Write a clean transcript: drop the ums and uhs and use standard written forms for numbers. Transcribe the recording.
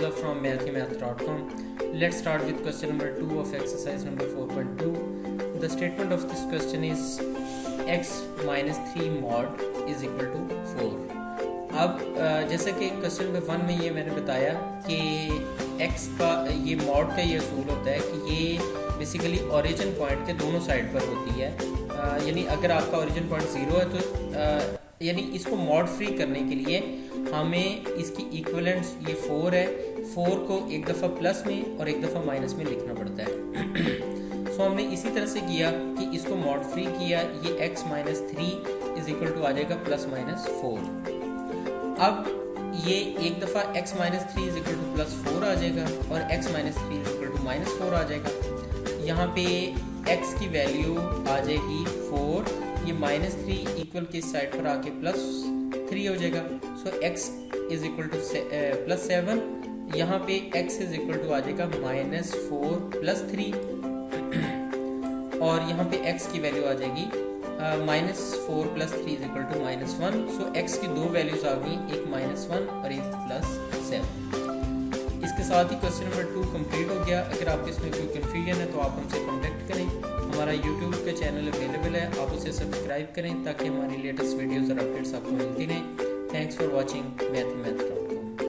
Hamza from mathhimath.com. Let's start with question number 2 of exercise number 4.2. The statement of this question is x minus 3 mod is equal to 4. अब जैसा कि question number 1 में ये मैंने बताया कि x का ये मॉड का ये असूल होता है कि ये बेसिकली ओरिजिन पॉइंट के दोनों साइड पर होती है। यानी अगर आपका ओरिजिन पॉइंट 0 है तो यानी इसको मॉड फ्री करने के लिए हमें इसकी इक्विवेलेंट ये 4 है, 4 को एक दफ़ा प्लस में और एक दफ़ा माइनस में लिखना पड़ता है। सो हमने इसी तरह से किया कि इसको मॉड फ्री किया, ये x minus 3 is equal to आ जाएगा प्लस माइनस 4। अब ये एक दफ़ा x minus 3 is equal to plus 4 आ जाएगा और x minus 3 is equal to minus 4 आ जाएगा। यहाँ पे x की वैल्यू आ जाएगी 4, ये माइनस 3 इक्वल के साइड पर आके प्लस 3 हो जाएगा। सो x is equal to plus 7, यहाँ पे x इज इक्वल टू आ जाएगा माइनस 4 प्लस 3 और यहाँ पे x की वैल्यू आ जाएगी minus 4 plus 3 is equal to minus 1। So x की दो वैल्यूज आ गई, एक माइनस 1 और एक प्लस 7। इसके साथ ही क्वेश्चन नंबर 2 कंप्लीट हो गया। अगर आपको इसमें कोई कन्फ्यूजन है तो आप हमसे कांटेक्ट करें। हमारा यूट्यूब का चैनल अवेलेबल है, आप उसे सब्सक्राइब करें ताकि हमारी लेटेस्ट वीडियोज़ और अपडेट्स आपको मिलती रहें। Thanks for watching math.